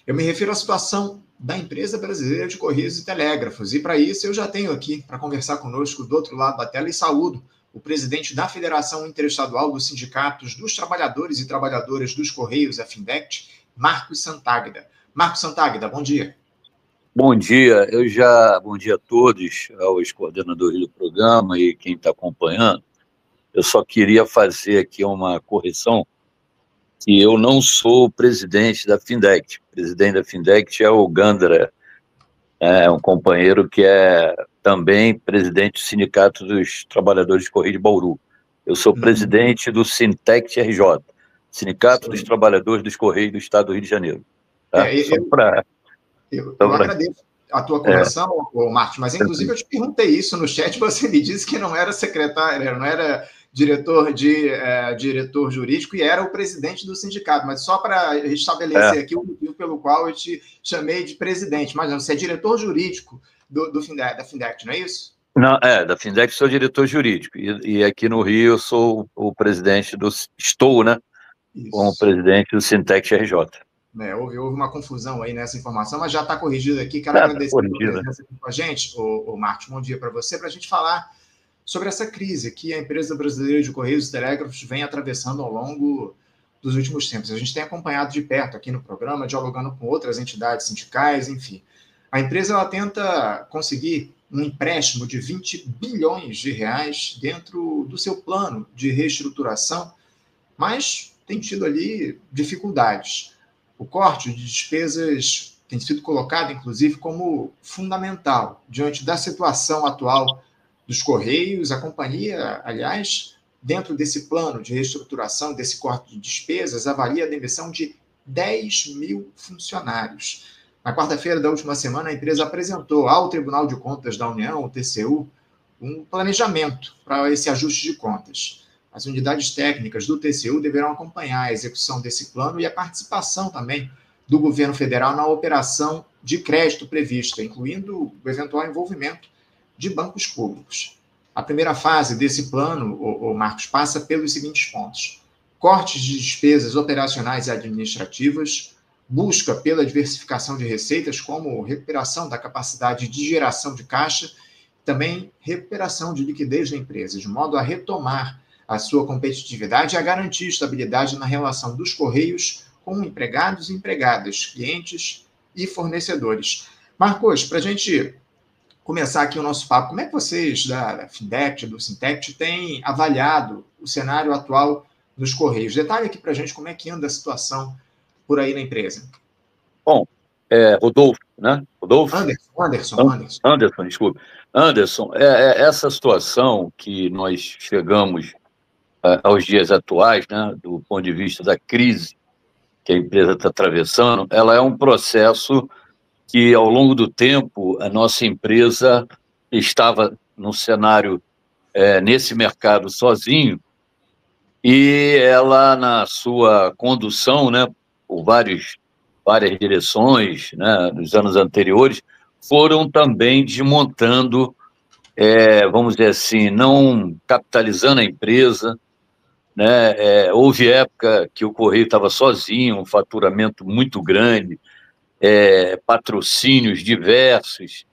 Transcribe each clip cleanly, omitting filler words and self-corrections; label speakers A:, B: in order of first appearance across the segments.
A: Eu me refiro à situação da Empresa Brasileira de Correios e Telégrafos. E para isso eu já tenho aqui, para conversar conosco do outro lado da tela, e saúdo o presidente da Federação Interestadual dos Sindicatos dos Trabalhadores e Trabalhadoras dos Correios, a FINDECT, Marcos Santagda. Marcos Santagda, bom dia.
B: Bom dia, bom dia a todos, aos coordenadores do programa e quem está acompanhando. Eu só queria fazer aqui uma correção, que eu não sou o presidente da FINDECT. O presidente da FINDECT é o Gandra, um companheiro que é também presidente do Sindicato dos Trabalhadores de Correio de Bauru. Eu sou presidente do Sintect RJ, Sindicato dos Trabalhadores dos Correios do Estado do Rio de Janeiro. Tá?
A: Eu agradeço a tua correção, Marcos, mas inclusive eu te perguntei isso no chat, você me disse que não era secretário, não era diretor jurídico e era o presidente do sindicato, mas só para estabelecer aqui o motivo pelo qual eu te chamei de presidente, mas não, você é diretor jurídico da FINDECT, não é isso?
B: Não, da FINDECT sou diretor jurídico, e aqui no Rio eu sou o presidente estou, né, como presidente do Sintect RJ.
A: Houve uma confusão aí nessa informação, mas já está corrigido aqui. Quero agradecer a presença aqui com a gente, o Marcos. Bom dia para você, para a gente falar sobre essa crise que a Empresa Brasileira de Correios e Telégrafos vem atravessando ao longo dos últimos tempos. A gente tem acompanhado de perto aqui no programa, dialogando com outras entidades sindicais, enfim. A empresa ela tenta conseguir um empréstimo de 20 bilhões de reais dentro do seu plano de reestruturação, mas tem tido ali dificuldades. O corte de despesas tem sido colocado, inclusive, como fundamental diante da situação atual dos Correios. A companhia, aliás, dentro desse plano de reestruturação, desse corte de despesas, avalia a demissão de 10 mil funcionários. Na quarta-feira da última semana, a empresa apresentou ao Tribunal de Contas da União, o TCU, um planejamento para esse ajuste de contas. As unidades técnicas do TCU deverão acompanhar a execução desse plano e a participação também do governo federal na operação de crédito prevista, incluindo o eventual envolvimento de bancos públicos. A primeira fase desse plano, Marcos, passa pelos seguintes pontos: cortes de despesas operacionais e administrativas, busca pela diversificação de receitas, como recuperação da capacidade de geração de caixa, também recuperação de liquidez da empresa, de modo a retomar a sua competitividade e a garantir estabilidade na relação dos Correios com empregados e empregadas, clientes e fornecedores. Marcos, para a gente começar aqui o nosso papo, como é que vocês da FINDECT, do Sintect, têm avaliado o cenário atual dos Correios? Detalhe aqui para a gente como é que anda a situação por aí na empresa.
B: Bom, Rodolfo, né? Rodolfo?
A: Anderson,
B: desculpe. Anderson, essa situação que nós chegamos aos dias atuais, né, do ponto de vista da crise que a empresa está atravessando, ela é um processo que, ao longo do tempo, a nossa empresa estava no cenário, nesse mercado sozinho, e ela, na sua condução, né, por várias direções, né, nos anos anteriores, foram também desmontando, vamos dizer assim, não capitalizando a empresa, né? Houve época que o Correio estava sozinho, um faturamento muito grande, patrocínios diversos,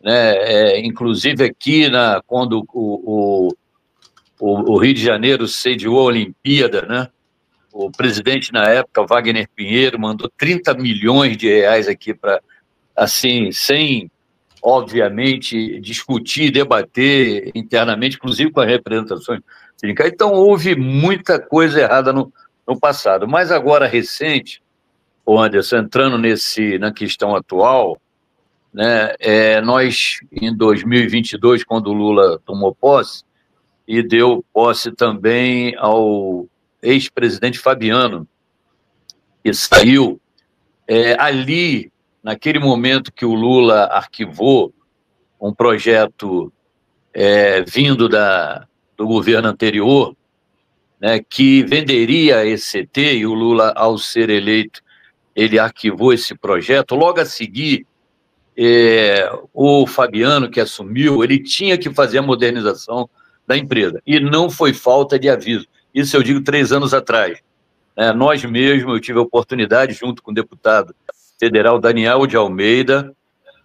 B: né? Inclusive aqui, quando o Rio de Janeiro sediou a Olimpíada, né? O presidente na época, Wagner Pinheiro, mandou 30 milhões de reais aqui para, assim, sem, obviamente, discutir, debater internamente, inclusive com as representações sindicais. Então, houve muita coisa errada no passado. Mas agora, recente, Anderson, entrando na questão atual, né, nós, em 2022, quando o Lula tomou posse, e deu posse também ao ex-presidente Fabiano, que saiu, ali, naquele momento que o Lula arquivou um projeto vindo do governo anterior, né, que venderia a ECT, e o Lula, ao ser eleito, ele arquivou esse projeto. Logo a seguir, o Fabiano, que assumiu, ele tinha que fazer a modernização da empresa, e não foi falta de aviso. Isso eu digo 3 anos atrás. Nós mesmos, eu tive a oportunidade, junto com o deputado Federal Daniel de Almeida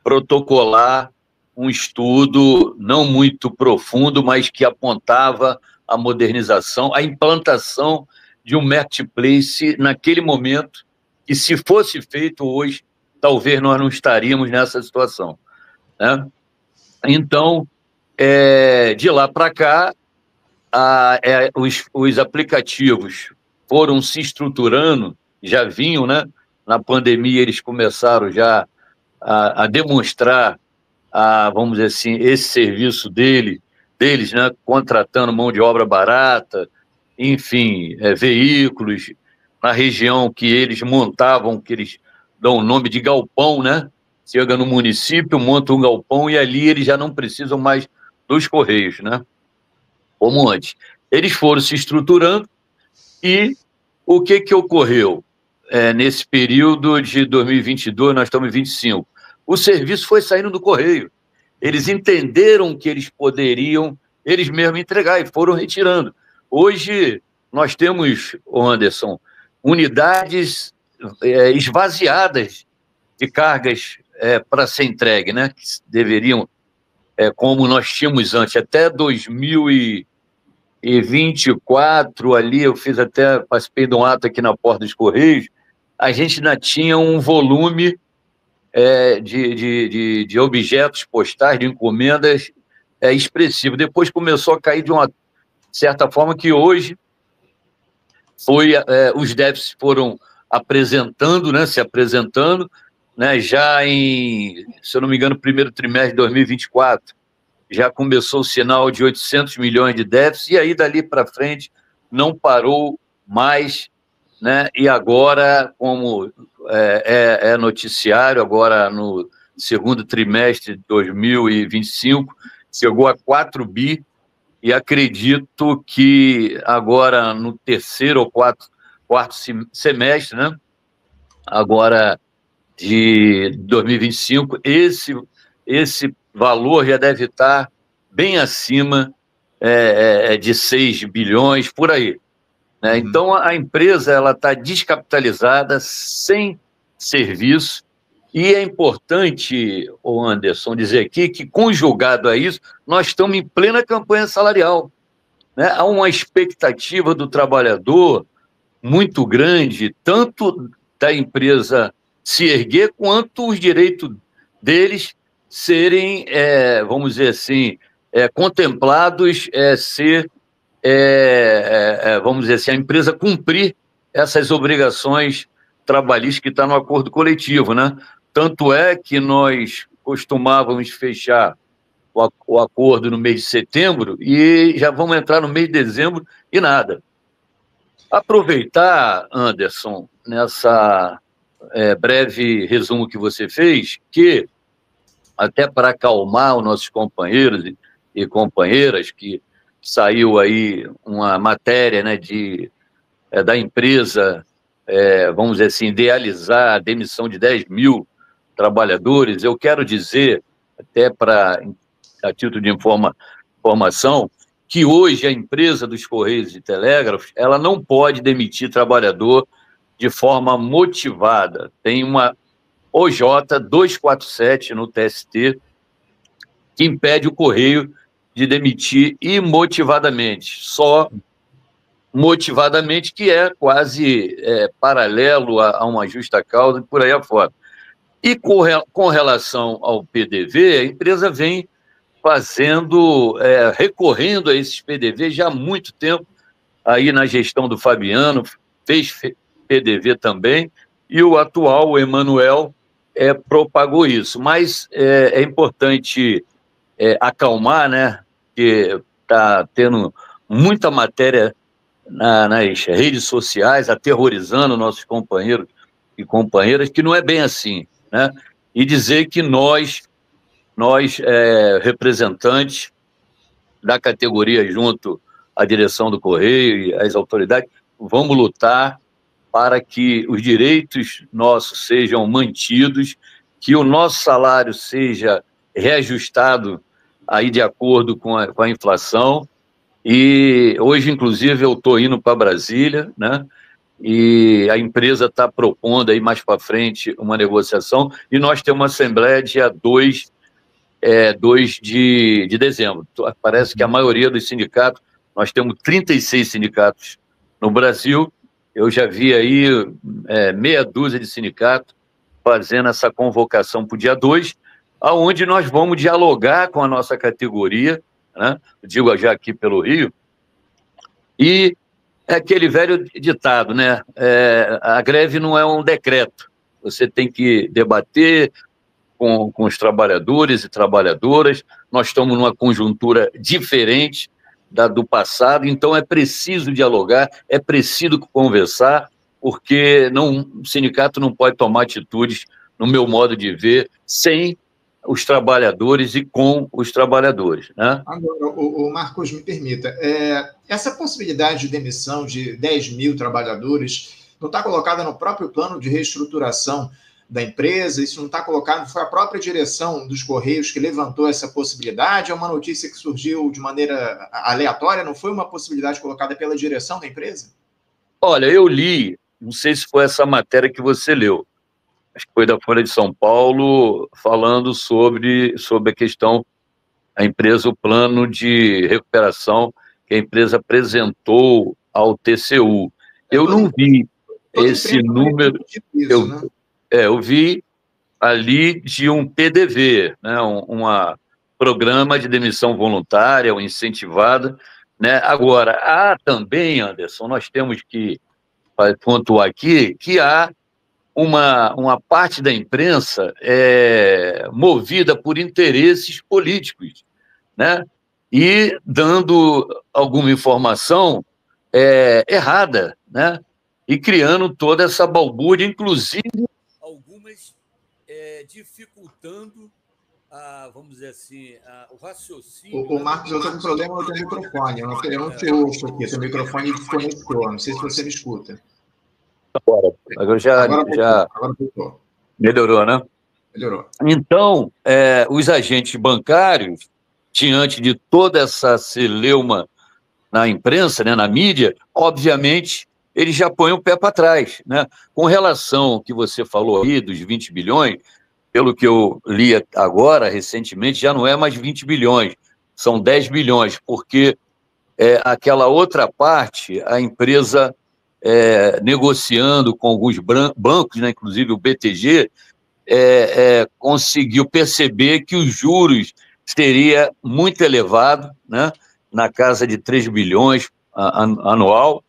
B: protocolar um estudo não muito profundo, mas que apontava a modernização, a implantação de um marketplace naquele momento, que se fosse feito hoje, talvez nós não estaríamos nessa situação, né? Então, de lá para cá, os aplicativos foram se estruturando, já vinham, né? Na pandemia eles começaram já a demonstrar, vamos dizer assim, esse serviço deles, né? Contratando mão de obra barata, enfim, veículos na região que eles montavam, que eles dão o nome de galpão, né? Chega no município, monta um galpão e ali eles já não precisam mais dos Correios, né? Como antes. Eles foram se estruturando e o que ocorreu nesse período de 2022, nós estamos em 2025? O serviço foi saindo do Correio. Eles entenderam que eles poderiam, eles mesmos entregar e foram retirando. Hoje, nós temos, Anderson, unidades esvaziadas de cargas para ser entregue, né? Que deveriam, como nós tínhamos antes, até 2024, ali eu participei de um ato aqui na Porta dos Correios, a gente ainda tinha um volume de objetos postais, de encomendas expressivo. Depois começou a cair de uma certa forma que hoje os déficits foram se apresentando, né, já em, se eu não me engano, primeiro trimestre de 2024, já começou o sinal de 800 milhões de déficit, e aí dali para frente não parou mais, né? E agora, como noticiário, agora no segundo trimestre de 2025, chegou a 4 bi, e acredito que agora no terceiro ou quarto semestre, né? Agora de 2025, esse valor já deve estar bem acima de 6 bilhões, por aí, né? Então, a empresa está descapitalizada, sem serviço, e é importante, Anderson, dizer aqui que, conjugado a isso, nós estamos em plena campanha salarial, né? Há uma expectativa do trabalhador muito grande, tanto da empresa se erguer, quanto os direitos deles serem, vamos dizer assim, contemplados, vamos dizer assim, a empresa cumprir essas obrigações trabalhistas que estão no acordo coletivo, né? Tanto é que nós costumávamos fechar o acordo no mês de setembro e já vamos entrar no mês de dezembro e nada. Aproveitar, Anderson, nessa breve resumo que você fez, que até para acalmar os nossos companheiros e companheiras, que saiu aí uma matéria, né, da empresa, vamos dizer assim, idealizar a demissão de 10 mil trabalhadores. Eu quero dizer, até a título de informação, que hoje a empresa dos Correios e Telégrafos, ela não pode demitir trabalhador de forma motivada. Tem uma OJ 247 no TST que impede o Correio de demitir imotivadamente, só motivadamente, que é quase paralelo a uma justa causa e por aí afora. E com relação ao PDV, a empresa vem recorrendo a esses PDV já há muito tempo, aí na gestão do Fabiano, fez PDV também, e o atual, o Emanuel, propagou isso. Mas é importante acalmar, né, que está tendo muita matéria nas redes sociais, aterrorizando nossos companheiros e companheiras, que não é bem assim, né? E dizer que nós representantes da categoria junto à direção do Correio e às autoridades, vamos lutar para que os direitos nossos sejam mantidos, que o nosso salário seja reajustado aí de acordo com a inflação. E hoje, inclusive, eu estou indo para Brasília, né? e a empresa está propondo aí mais para frente uma negociação, e nós temos uma assembleia dia 2 de dezembro. Parece que a maioria dos sindicatos, nós temos 36 sindicatos no Brasil, eu já vi aí meia dúzia de sindicatos fazendo essa convocação para o dia 2, aonde nós vamos dialogar com a nossa categoria, né? Digo já aqui pelo Rio, e é aquele velho ditado, né? A greve não é um decreto, você tem que debater com os trabalhadores e trabalhadoras, nós estamos numa conjuntura diferente do passado, então é preciso dialogar, é preciso conversar, porque o sindicato não pode tomar atitudes, no meu modo de ver, sem os trabalhadores e com os trabalhadores, né?
A: Agora, o Marcos, me permita, essa possibilidade de demissão de 10 mil trabalhadores não está colocada no próprio plano de reestruturação da empresa? Isso não está colocado? Foi a própria direção dos Correios que levantou essa possibilidade? É uma notícia que surgiu de maneira aleatória? Não foi uma possibilidade colocada pela direção da empresa?
B: Olha, eu li, não sei se foi essa matéria que você leu, acho que foi da Folha de São Paulo, falando sobre a questão, a empresa, o plano de recuperação que a empresa apresentou ao TCU. Eu não vi esse número, eu vi ali de um PDV, né, programa de demissão voluntária ou incentivada, né? Agora, há também, Anderson, nós temos que pontuar aqui que há uma parte da imprensa movida por interesses políticos, né? E dando alguma informação errada, né? E criando toda essa balbúrdia, inclusive algumas dificultando, vamos dizer assim, o raciocínio.
A: O Marcos, eu estou com problema no teu microfone, eu não te ouço aqui, seu microfone desconectou, não sei se você me escuta.
B: Agora já melhorou, né?
A: Melhorou.
B: Então, os agentes bancários, diante de toda essa celeuma na imprensa, né, na mídia, obviamente, eles já põem o pé para trás, né? Com relação ao que você falou aí, dos 20 bilhões, pelo que eu li agora, recentemente, já não é mais 20 bilhões, são 10 bilhões, porque aquela outra parte, a empresa negociando com alguns bancos, né, inclusive o BTG, conseguiu perceber que os juros seria muito elevado, né, na casa de 3 bilhões anual,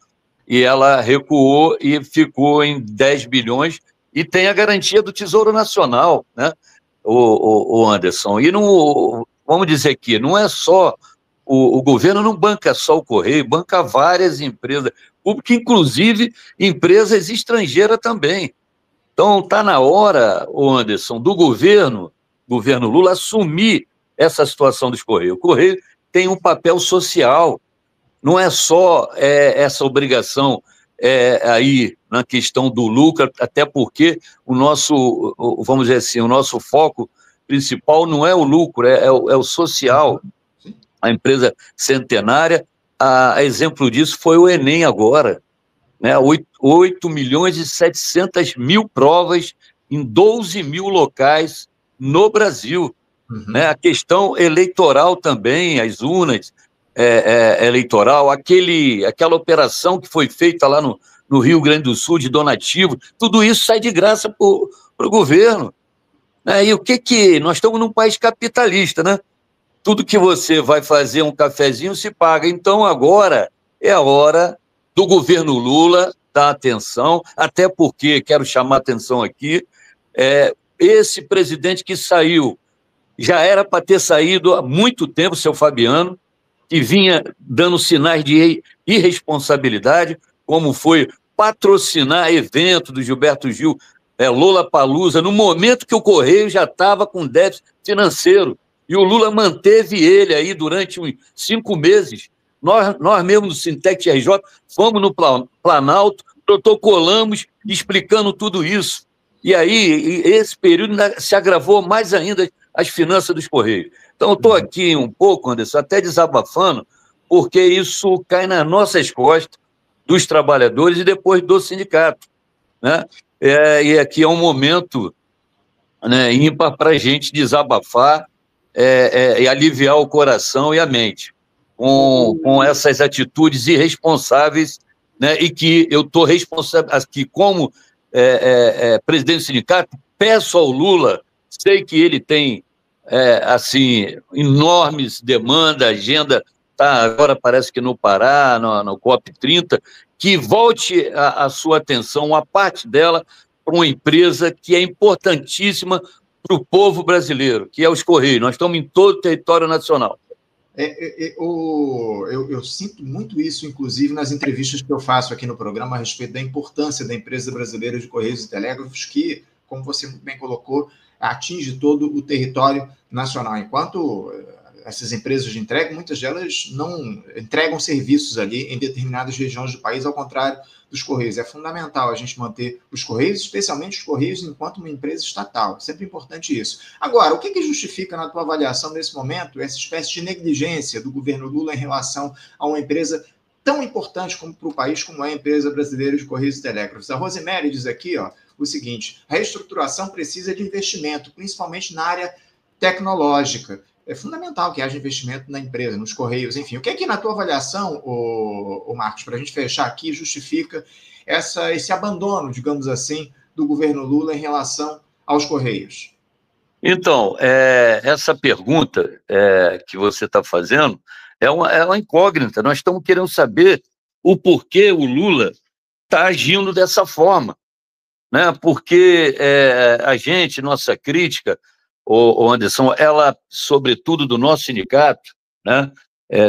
B: e ela recuou e ficou em 10 bilhões, e tem a garantia do Tesouro Nacional, né, o Anderson. E não, vamos dizer aqui, não é só, o governo não banca só o Correio, banca várias empresas públicas, inclusive empresas estrangeiras também. Então está na hora, Anderson, do governo Lula, assumir essa situação dos Correios. O Correio tem um papel social, não é só essa obrigação aí na questão do lucro, até porque o nosso, vamos dizer assim, o nosso foco principal não é o lucro, é o social. A empresa centenária, a exemplo disso foi o Enem agora, né? 8 milhões e 700 mil provas em 12 mil locais no Brasil. Né? A questão eleitoral também, as urnas eleitoral, aquela operação que foi feita lá no Rio Grande do Sul de donativo, tudo isso sai de graça para o governo. Né? E o que nós estamos num país capitalista, né? Tudo que você vai fazer um cafezinho se paga. Então, agora é a hora do governo Lula dar atenção, até porque, quero chamar a atenção aqui, esse presidente que saiu, já era para ter saído há muito tempo, seu Fabiano, que vinha dando sinais de irresponsabilidade, como foi patrocinar evento do Gilberto Gil, Lollapalooza, no momento que o Correio já estava com déficit financeiro. E o Lula manteve ele aí durante uns 5 meses. Nós mesmos do Sintec RJ fomos no Planalto, protocolamos explicando tudo isso. E aí, esse período se agravou mais ainda as finanças dos Correios. Então, eu estou aqui um pouco, Anderson, até desabafando, porque isso cai nas nossas costas. dos trabalhadores e depois do sindicato, né? E aqui é um momento, né, ímpar para a gente desabafar e aliviar o coração e a mente com essas atitudes irresponsáveis, né, e que eu estou responsável, aqui como presidente do sindicato, peço ao Lula, sei que ele tem, assim, enormes demandas, a agenda está agora, parece que no Pará, no COP30, que volte a sua atenção, a parte dela, para uma empresa que é importantíssima para o povo brasileiro, que é os Correios. Nós estamos em todo o território nacional.
A: Eu sinto muito isso, inclusive, nas entrevistas que eu faço aqui no programa a respeito da importância da empresa brasileira de Correios e Telégrafos, que, como você muito bem colocou, atinge todo o território nacional. Enquanto essas empresas de entrega, muitas delas não entregam serviços ali em determinadas regiões do país, ao contrário dos Correios. É fundamental a gente manter os Correios, especialmente os Correios, enquanto uma empresa estatal. Sempre importante isso. Agora, o que justifica, na tua avaliação, nesse momento, essa espécie de negligência do governo Lula em relação a uma empresa tão importante para o país como é a empresa brasileira de Correios e Telégrafos? A Rosemary diz aqui, o seguinte: a reestruturação precisa de investimento, principalmente na área tecnológica. É fundamental que haja investimento na empresa, nos Correios, enfim. O que é que, na tua avaliação, o Marcos, para a gente fechar aqui, justifica esse abandono, digamos assim, do governo Lula em relação aos Correios?
B: Então, essa pergunta que você está fazendo é uma incógnita. Nós estamos querendo saber o porquê o Lula está agindo dessa forma, né? Porque a gente, nossa crítica, o Anderson, ela, sobretudo do nosso sindicato, né,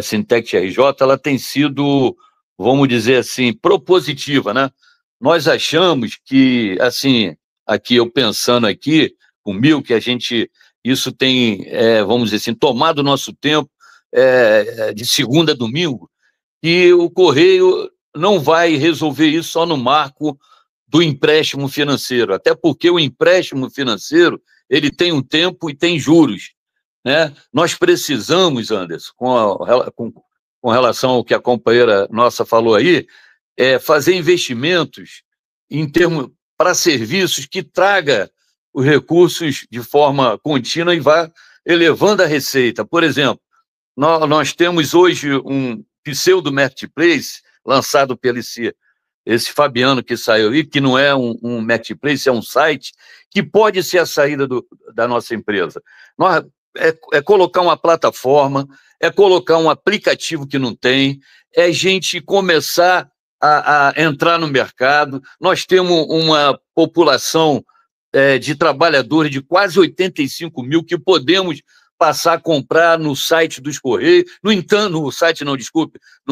B: Sintec RJ, ela tem sido, vamos dizer assim, propositiva, né? Nós achamos que, assim, aqui eu pensando aqui, comigo, que isso tem, vamos dizer assim, tomado o nosso tempo de segunda a domingo, que o Correio não vai resolver isso só no marco do empréstimo financeiro, até porque o empréstimo financeiro ele tem um tempo e tem juros, né? Nós precisamos, Anderson, com relação ao que a companheira nossa falou aí, fazer investimentos em termos para serviços que traga os recursos de forma contínua e vá elevando a receita. Por exemplo, nós temos hoje um pseudo marketplace lançado pelo esse Fabiano que saiu aí, que não é um marketplace, é um site que pode ser a saída da nossa empresa. É colocar uma plataforma, é colocar um aplicativo que não tem, é gente começar a entrar no mercado. Nós temos uma população de trabalhadores de quase 85 mil que podemos passar a comprar no site dos Correios, no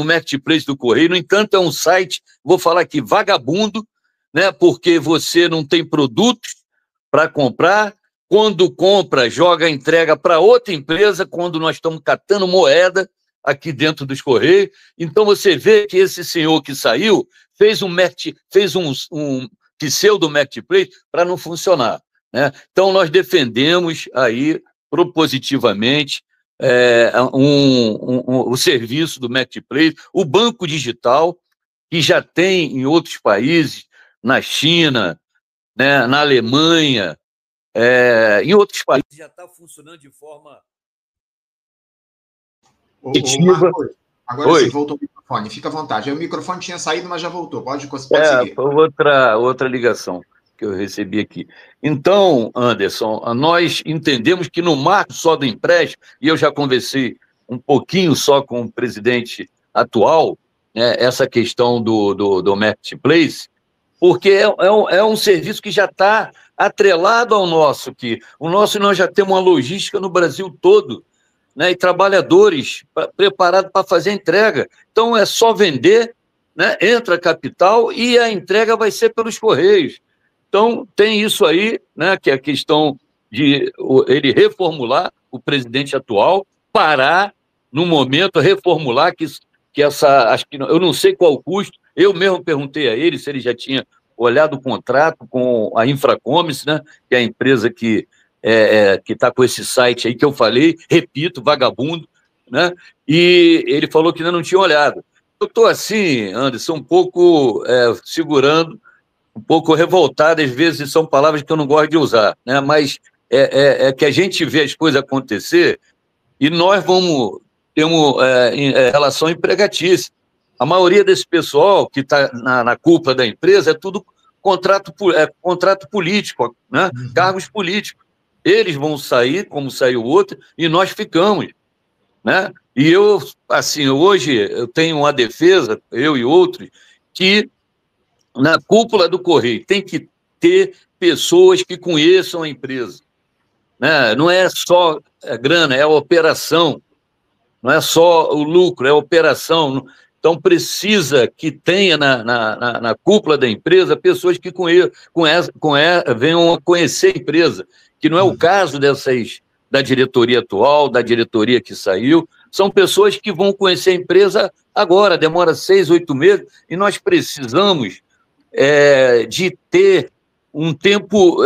B: marketplace do Correio. No entanto, é um site, vou falar aqui, vagabundo, né, porque você não tem produtos para comprar, quando compra, joga a entrega para outra empresa, quando nós estamos catando moeda aqui dentro dos Correios. Então você vê que esse senhor que saiu fez um pseudo marketplace para não funcionar, né? Então nós defendemos aí propositivamente o serviço do marketplace, o banco digital, que já tem em outros países, na China, né, na Alemanha, em outros países já está funcionando de forma
A: efetiva. Agora sim, voltou o microfone, fica à vontade. O microfone tinha saído, mas já voltou, pode seguir.
B: Foi outra ligação que eu recebi aqui. Então, Anderson, nós entendemos que no marco só do empréstimo, e eu já conversei um pouquinho só com o presidente atual, né, essa questão do marketplace, porque é um serviço que já está atrelado ao nosso, que nós já temos uma logística no Brasil todo, né, e trabalhadores preparados para fazer a entrega. Então, é só vender, né, entra capital e a entrega vai ser pelos Correios. Então, tem isso aí, né, que é a questão de ele reformular, o presidente atual, parar no momento, reformular, acho que eu não sei qual o custo, eu mesmo perguntei a ele se ele já tinha olhado o contrato com a Infracomis, né, que é a empresa que está com esse site aí que eu falei, repito, vagabundo, né, e ele falou que ainda não tinha olhado. eu estou assim, Anderson, um pouco segurando, um pouco revoltado, às vezes são palavras que eu não gosto de usar, né? Mas é que a gente vê as coisas acontecer e nós temos relação empregatícia. A maioria desse pessoal que está na cúpula da empresa é tudo contrato político, né? Cargos políticos. Eles vão sair, como saiu o outro, e nós ficamos, né? E eu, assim, hoje eu tenho uma defesa, eu e outros, que na cúpula do Correio tem que ter pessoas que conheçam a empresa, né? Não é só a grana, é a operação, não é só o lucro, é a operação. Então, precisa que tenha na cúpula da empresa pessoas que venham a conhecer a empresa, que não é o caso da diretoria atual, da diretoria que saiu. São pessoas que vão conhecer a empresa agora, demora 6, 8 meses, e nós precisamos de ter um tempo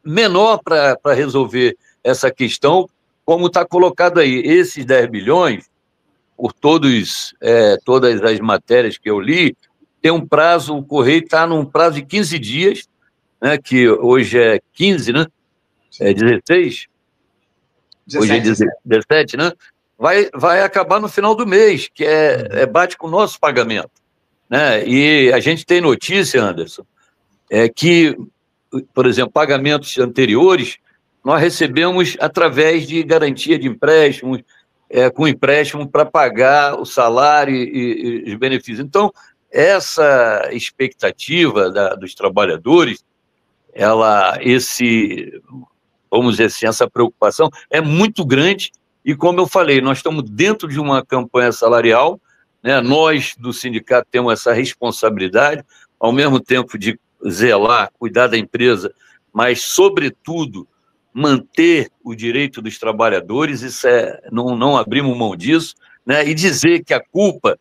B: menor para resolver essa questão, como está colocado aí. Esses 10 bilhões, por todas as matérias que eu li, tem um prazo, o Correio está num prazo de 15 dias, né, que hoje é 15, né? É 16? 17, hoje é 17, né? Vai acabar no final do mês, que bate com o nosso pagamento, né? E a gente tem notícia, Anderson, que, por exemplo, pagamentos anteriores, nós recebemos através de garantia de empréstimos, com empréstimo para pagar o salário e os benefícios. Então, essa expectativa dos trabalhadores, vamos dizer assim, essa preocupação é muito grande e, como eu falei, nós estamos dentro de uma campanha salarial, né? Nós, do sindicato, temos essa responsabilidade, ao mesmo tempo de zelar, cuidar da empresa, mas, sobretudo, manter o direito dos trabalhadores, isso não abrimos mão disso, né? E dizer que a culpa,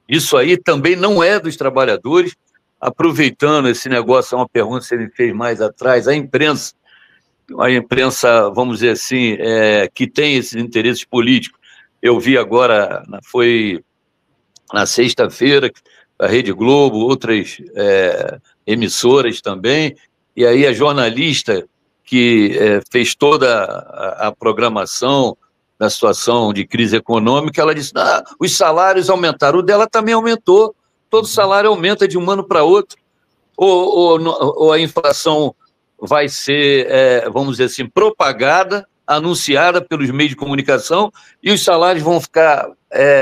B: isso aí também não é dos trabalhadores. Aproveitando esse negócio, é uma pergunta que você me fez mais atrás, a imprensa, vamos dizer assim, que tem esses interesses políticos. Eu vi agora, foi na sexta-feira, a Rede Globo, outras emissoras também, e aí a jornalista que fez toda a programação da situação de crise econômica, ela disse, os salários aumentaram, o dela também aumentou, todo salário aumenta de um ano para outro, ou a inflação vai ser, vamos dizer assim, propagada, anunciada pelos meios de comunicação, e os salários vão ficar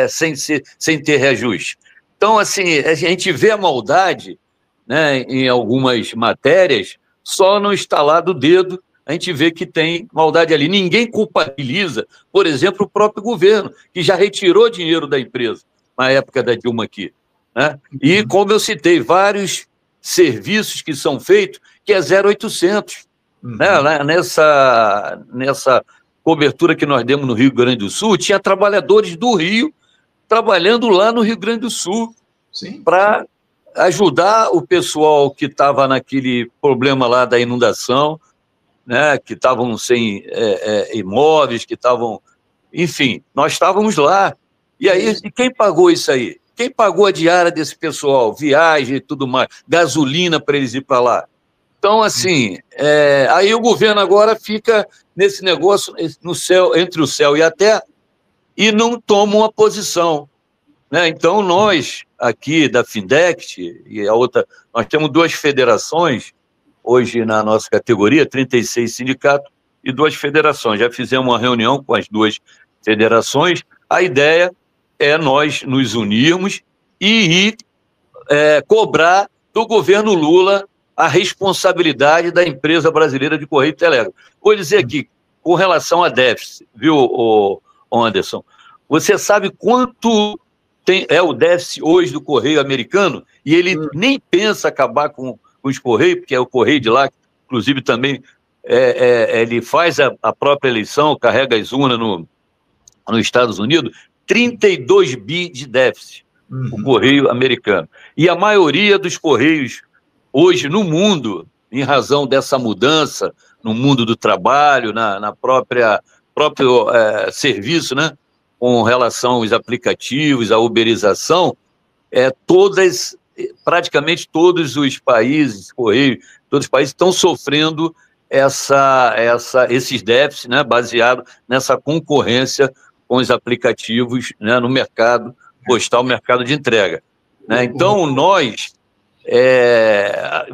B: sem ter reajuste. Então, assim, a gente vê a maldade, né, em algumas matérias, só no estalar do dedo, a gente vê que tem maldade ali. Ninguém culpabiliza, por exemplo, o próprio governo, que já retirou dinheiro da empresa na época da Dilma aqui, né? E, como eu citei, vários serviços que são feitos, que é 0800. Né? Nessa cobertura que nós demos no Rio Grande do Sul, tinha trabalhadores do Rio trabalhando lá no Rio Grande do Sul para ajudar o pessoal que estava naquele problema lá da inundação, né, que estavam sem imóveis, que estavam... Enfim, nós estávamos lá. E aí, e quem pagou isso aí? Quem pagou a diária desse pessoal? Viagem e tudo mais, gasolina para eles ir para lá. Então, assim, aí o governo agora fica nesse negócio no céu, entre o céu e a terra, e não toma uma posição, né? Então, nós aqui da Findect e a outra, nós temos 2 federações hoje na nossa categoria, 36 sindicatos e 2 federações. Já fizemos uma reunião com as 2 federações. A ideia é nós nos unirmos e cobrar do governo Lula a responsabilidade da empresa brasileira de Correio e Telégrafo. Vou dizer aqui, com relação a déficit, viu, Anderson? Você sabe quanto é o déficit hoje do Correio americano? E ele nem pensa acabar com os Correios, porque é o Correio de lá, que, inclusive, também ele faz a própria eleição, carrega as urnas nos Estados Unidos, 32 bi de déficit, o Correio americano. E a maioria dos Correios hoje no mundo, em razão dessa mudança no mundo do trabalho, na próprio serviço, né, com relação aos aplicativos, à uberização, praticamente todos os países, Correio, todos os países estão sofrendo esses déficits, né, baseado nessa concorrência com os aplicativos, né, no mercado postal, mercado de entrega. Né? Então,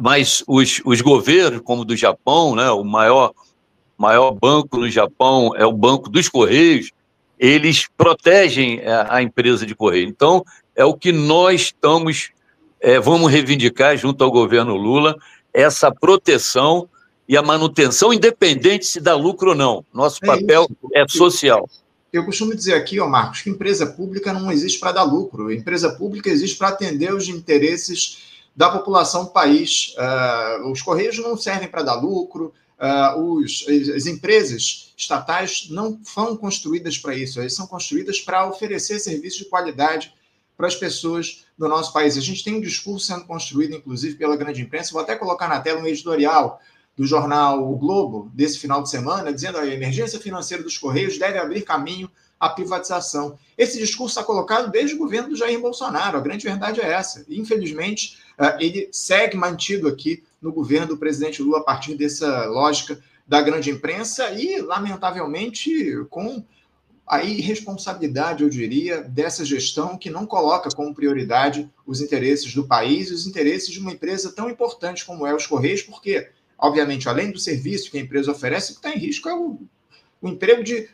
B: mas os governos, como o do Japão, né, o maior banco no Japão é o Banco dos Correios, eles protegem a empresa de Correio. Então, é o que nós vamos reivindicar junto ao governo Lula, essa proteção e a manutenção, independente se dá lucro ou não. Nosso papel é social.
A: Eu costumo dizer aqui, Marcos, que empresa pública não existe para dar lucro. Empresa pública existe para atender os interesses da população do país. Os Correios não servem para dar lucro, as empresas estatais não são construídas para isso, elas são construídas para oferecer serviços de qualidade para as pessoas do nosso país. A gente tem um discurso sendo construído, inclusive, pela grande imprensa. Vou até colocar na tela um editorial do jornal O Globo, desse final de semana, dizendo que a emergência financeira dos Correios deve abrir caminho à privatização. Esse discurso está colocado desde o governo do Jair Bolsonaro, a grande verdade é essa. Infelizmente, ele segue mantido aqui no governo do presidente Lula a partir dessa lógica da grande imprensa e, lamentavelmente, com a irresponsabilidade, eu diria, dessa gestão que não coloca como prioridade os interesses do país e os interesses de uma empresa tão importante como é os Correios, porque, obviamente, além do serviço que a empresa oferece, o que está em risco é o emprego de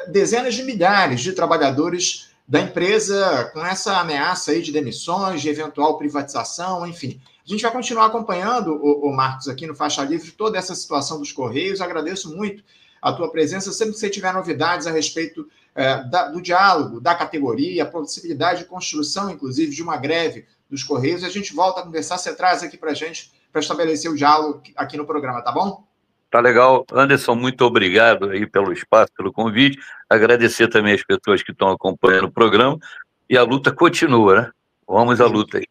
A: dezenas de milhares de trabalhadores da empresa com essa ameaça aí de demissões, de eventual privatização, enfim. A gente vai continuar acompanhando, o Marcos, aqui no Faixa Livre, toda essa situação dos Correios. Agradeço muito a tua presença. Sempre que você tiver novidades a respeito do diálogo, da categoria, a possibilidade de construção, inclusive, de uma greve dos Correios, a gente volta a conversar, você traz aqui para a gente, para estabelecer o diálogo aqui no programa, tá bom?
B: Tá legal. Anderson, muito obrigado aí pelo espaço, pelo convite. Agradecer também as pessoas que estão acompanhando o programa. E a luta continua, né? Vamos à luta aí.